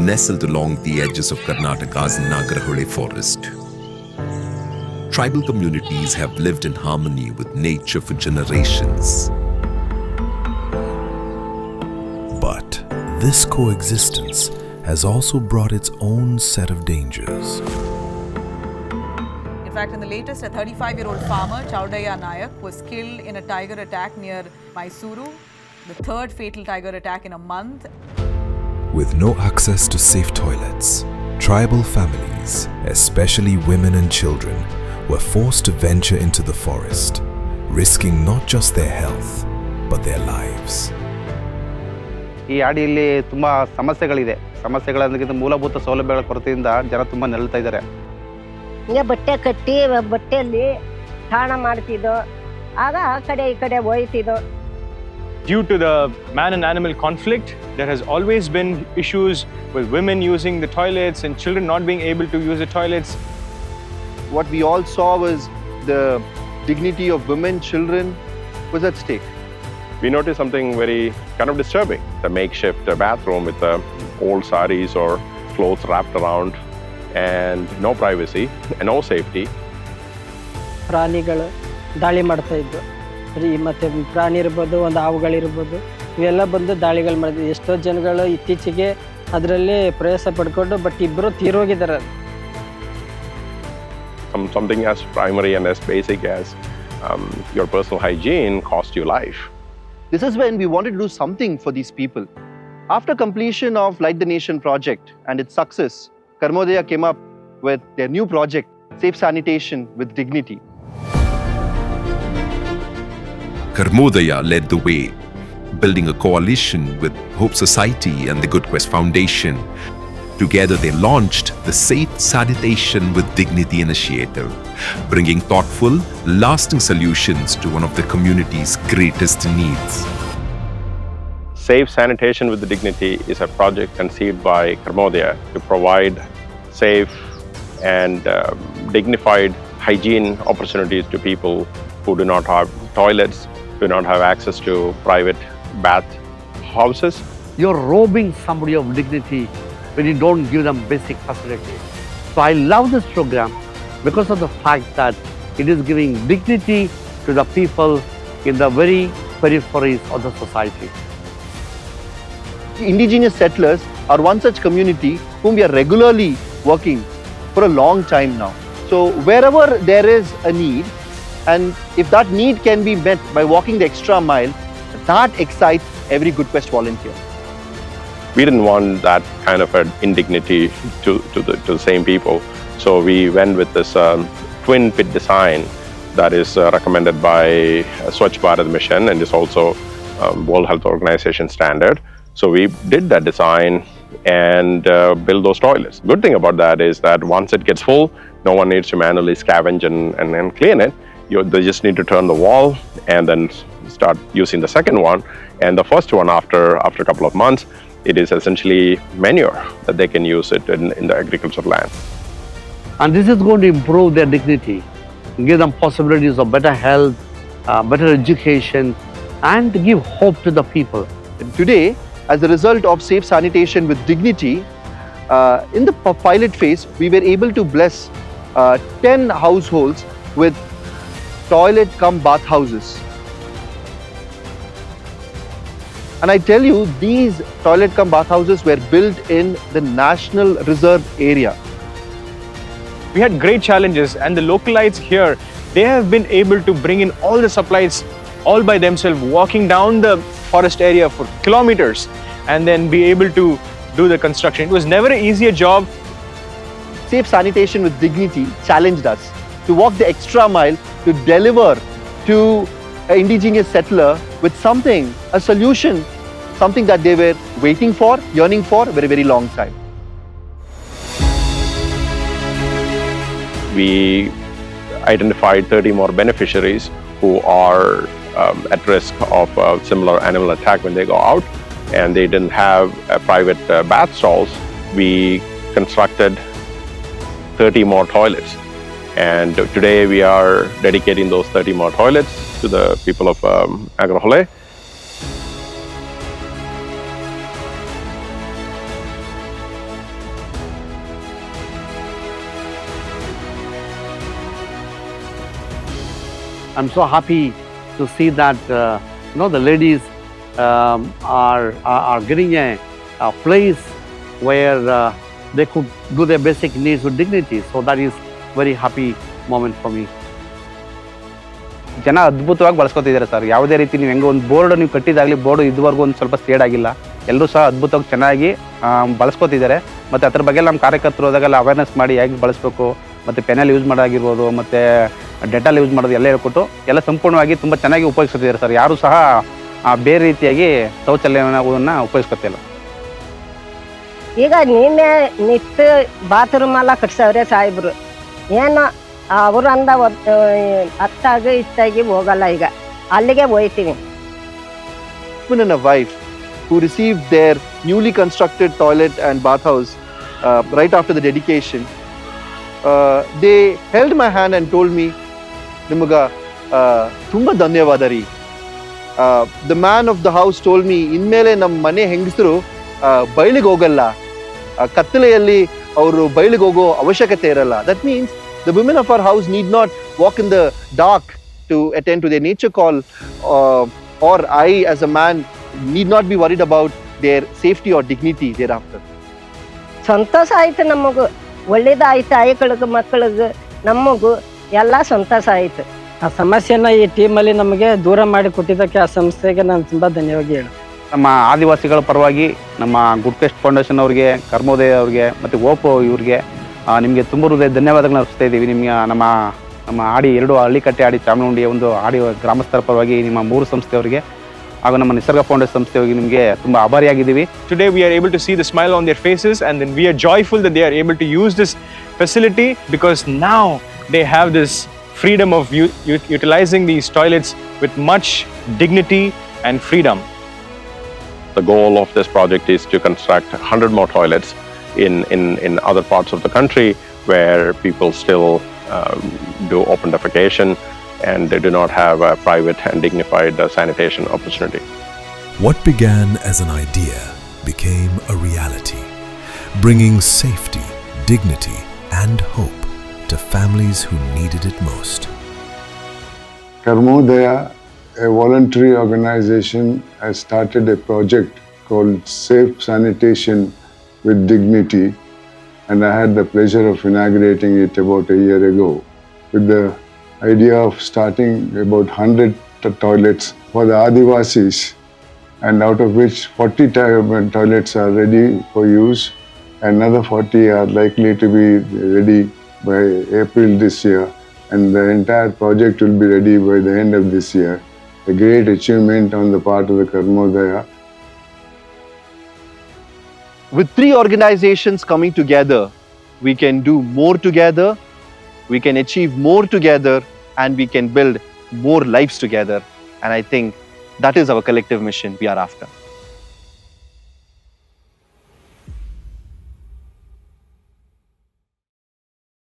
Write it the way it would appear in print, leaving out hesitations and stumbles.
nestled along the edges of Karnataka's Nagarahole forest. Tribal communities have lived in harmony with nature for generations. But this coexistence has also brought its own set of dangers. In fact, in the latest, a 35-year-old farmer, Chaudaya Nayak, was killed in a tiger attack near Mysuru, the third fatal tiger attack in a month. With no access to safe toilets, tribal families, especially women and children, were forced to venture into the forest, risking not just their health, but their lives. ಈ ಆಡಿಯಲ್ಲಿ ತುಂಬ ಸಮಸ್ಯೆಗಳಿದೆ. ಸಮಸ್ಯೆಗಳಂದ್ರೆ ಮೂಲಭೂತ ಸೌಲಭ್ಯಗಳ ಕೊರತೆಯಿಂದ ಜನ ತುಂಬ ನರಳ್ತಾ ಇದ್ದಾರೆ. ಹಿಂಗೆ ಬಟ್ಟೆ ಕಟ್ಟಿ ಬಟ್ಟೆಯಲ್ಲಿ ಸ್ನಾನ ಮಾಡ್ತಿದ್ದೋ, ಆಗ ಆ ಕಡೆ ಈ ಕಡೆ ಹೋಯ್ತಿದ್ದೋ. Due to the man and animal conflict, there has always been issues with women using the toilets and children not being able to use the toilets. What we all saw was the dignity of women, children was at stake. We noticed something very kind of disturbing. The makeshift bathroom with the old saris or clothes wrapped around and no privacy and no safety. ಪ್ರಾಣಿಗಳು ದಾಳಿ ಮಾಡ್ತಾ ಇದ್ದು. ಮತ್ತೆ ಪ್ರಾಣಿ ಇರ್ಬೋದು, ಒಂದು ಹಾವುಗಳಿರ್ಬೋದು, ಇವೆಲ್ಲ ಬಂದು ದಾಳಿಗಳು ಮಾಡಿದ್ವಿ. ಎಷ್ಟೋ ಜನಗಳು ಇತ್ತೀಚೆಗೆ ಅದರಲ್ಲಿ ಪ್ರಯಾಸ ಪಡ್ಕೊಂಡು ಬಟ್ ಇಬ್ಬರು ತೀರೋಗಿದ್ದಾರೆ. Something as primary and as basic as your personal hygiene cost you life. This is when we wanted to do something for these people. After completion of Light the Nation project and its success, Karmodaya came up with their new project, Safe Sanitation with Dignity. Karmodaya led the way, building a coalition with Hope Society and the Good Quest Foundation. Together they launched the Safe Sanitation with Dignity initiative, bringing thoughtful, lasting solutions to one of the community's greatest needs. Safe Sanitation with Dignity is a project conceived by Karmodaya to provide safe and dignified hygiene opportunities to people who do not have toilets, do not have access to private bath houses. You're robbing somebody of dignity when you don't give them basic facilities. So I love this program because of the fact that it is giving dignity to the people in the very peripheries of the society. Indigenous settlers are one such community whom we are regularly working for a long time now. So wherever there is a need, and if that need can be met by walking the extra mile, that excites every Good Quest volunteer. We didn't want that kind of an indignity to the same people. So we went with this twin pit design that is recommended by Swachh Bharat Mission and is also World Health Organization standard. So we did that design and build those toilets. Good thing about that is that once it gets full, no one needs to manually scavenge and clean it. They just need to turn the wall and then start using the second one. And the first one after a couple of months, it is essentially manure that they can use it in the agricultural land. And this is going to improve their dignity, give them possibilities of better health, better education, and to give hope to the people. And today, as a result of Safe Sanitation with Dignity, in the pilot phase, we were able to bless 10 households with toilet-cum-bathhouses. And I tell you, these toilet-cum-bathhouses were built in the National Reserve area. We had great challenges, and the localites here, they have been able to bring in all the supplies all by themselves, walking down the forest area for kilometers and then be able to do the construction. It was never an easier job. Safe Sanitation with Dignity challenged us to walk the extra mile to deliver to an indigenous settler with something, a solution, something that they were waiting for, yearning for a very, very long time. We identified 30 more beneficiaries who are at risk of similar animal attack when they go out, and they didn't have private bath stalls. We constructed 30 more toilets, and today we are dedicating those 30 more toilets to the people of Nagarahole. I'm so happy to see that the ladies are getting a place where they could do their basic needs with dignity. So that is very happy moment for me. ಜನ ಅದ್ಭುತವಾಗಿ ಬಳಸ್ಕೊತಿದ್ದಾರೆ sir. ಯಾವುದೇ ರೀತಿ ನೀವು ಹೆಂಗೆ ಒಂದು board ನೀವು ಕಟ್ಟಿದಾಗಲಿ board ಇದುವರೆಗೂ ಒಂದು ಸ್ವಲ್ಪ ಸ್ಟೇಡ್ ಆಗಿಲ್ಲ. ಎಲ್ಲರೂ ಸಹ ಅದ್ಭುತವಾಗಿ ಚೆನ್ನಾಗಿ ಬಳಸ್ಕೊತಿದ್ದಾರೆ. ಮತ್ತು ಅದ್ರ ಬಗ್ಗೆ ನಮ್ಮ ಕಾರ್ಯಕರ್ತರು ಹೋದಾಗೆಲ್ಲ ಅವೇರ್ನೆಸ್ ಮಾಡಿ ಹೇಗೆ ಬಳಸಬೇಕು, ಮತ್ತು ಪೆನಲ್ ಯೂಸ್ ಮಾಡೋದಾಗಿರ್ಬೋದು, ಮತ್ತು ಡೆಟಾಲ್ ಯೂಸ್ ಮಾಡೋದು ಎಲ್ಲ ಹೇಳ್ಕೊಟ್ಟು ಎಲ್ಲ ಸಂಪೂರ್ಣವಾಗಿ ತುಂಬ ಚೆನ್ನಾಗಿ ಉಪಯೋಗಿಸ್ತಿದ್ದಾರೆ ಸರ್. ಯಾರೂ ಸಹ ಬೇರೆ ರೀತಿಯಾಗಿ ಶೌಚಾಲಯವನ್ನು ಉಪಯೋಗಿಸ್ಕೊತಿಲ್ಲ. ಈಗ ನೀನೇ ನಿತ್ಯ ಬಾತ್ರೂಮ್ ಎಲ್ಲ ಕಟ್ಸವ್ರೆ ಸಾಹೇಬ್ರು. ಏನೋ ಅವರು ಅಂದ ಅತ್ತಾಗಿ ಇತ್ತಾಗಿ ಹೋಗಲ್ಲ, ಈಗ ಅಲ್ಲಿಗೆ ಹೋಯ್ತೀವಿ. Husband and a wife who received their newly constructed toilet and bathhouse right after the dedication, they held my hand and told me, "Nimaga tumba ಧನ್ಯವಾದ ರೀ." The man of the house told me, "ಇನ್ಮೇಲೆ ನಮ್ಮ ಮನೆ ಹೆಂಗಸರು ಬಯಲಿಗೆ ಹೋಗಲ್ಲ, ಕತ್ತಲೆಯಲ್ಲಿ ಅವರು ಬಯಲಿಗೆ ಹೋಗೋ ಅವಶ್ಯಕತೆ ಇರಲ್ಲ." That means the women of our house need not walk in the dark to attend to their nature call, or I as a man need not be worried about their safety or dignity thereafter. ಸಂತೋಷ ಆಯ್ತು ನಮಗೂ, ಒಳ್ಳೇದಾಯ್ತು. ಆಯ್ಕಳಿಗೆ ಮಕ್ಕಳಿಗೆ ನಮಗೂ ಎಲ್ಲ ಸಂತೋಷ ಆಯ್ತು. ಆ ಸಮಸ್ಯೆನ ಈ ಟೀಮಲ್ಲಿ ನಮಗೆ ದೂರ ಮಾಡಿ ಕೊಟ್ಟಿದ್ದಕ್ಕೆ ಆ ಸಂಸ್ಥೆಗೆ ನಾನು ತುಂಬ ಧನ್ಯವಾದ ಹೇಳಿ. ನಮ್ಮ ಆದಿವಾಸಿಗಳ ಪರವಾಗಿ ನಮ್ಮ ಗುಡ್ ಕ್ವೆಸ್ಟ್ ಫೌಂಡೇಶನ್ ಅವ್ರಿಗೆ, ಕರ್ಮೋದಯ ಅವ್ರಿಗೆ ಮತ್ತು ಓಪೋ ಇವ್ರಿಗೆ ನಿಮಗೆ ತುಂಬ ಹೃದಯ ಧನ್ಯವಾದಗಳನ್ನ ಅರ್ಪಿಸ್ತಾ ಇದ್ದೀವಿ. ನಿಮಗೆ ನಮ್ಮ ಆಡಿ 2 ಹಳ್ಳಿಕಟ್ಟೆ ಆಡಿ ಚಾಮುಂಡಿಯ ಒಂದು ಆಡಿ ಗ್ರಾಮಸ್ಥರ ಪರವಾಗಿ ನಿಮ್ಮ 3 ಸಂಸ್ಥೆಯವರಿಗೆ ಹಾಗೂ ನಮ್ಮ ನಿಸರ್ಗ ಫೌಂಡೇಶನ್ ಸಂಸ್ಥೆಯವರಿಗೆ ನಿಮಗೆ ತುಂಬ ಆಭಾರಿಯಾಗಿದ್ದೀವಿ. Today we are able to see the smile on their faces, and then we are joyful that they are able to use this facility, because now they have this freedom of utilizing these toilets with much dignity and freedom. The goal of this project is to construct 100 more toilets in other parts of the country where people still do open defecation and they do not have a private and dignified sanitation opportunity. What began as an idea became a reality, bringing safety, dignity, and hope to families who needed it most. Karmodaya, a voluntary organization, has started a project called Safe Sanitation with Dignity, and I had the pleasure of inaugurating it about a year ago with the idea of starting about 100 toilets for the Adivasis, and out of which 40 toilets are ready for use. Another 40 are likely to be ready by April this year, and the entire project will be ready by the end of this year. A great achievement on the part of the Karmodaya. With 3 organizations coming together, we can do more together, we can achieve more together, and we can build more lives together. And I think that is our collective mission we are after.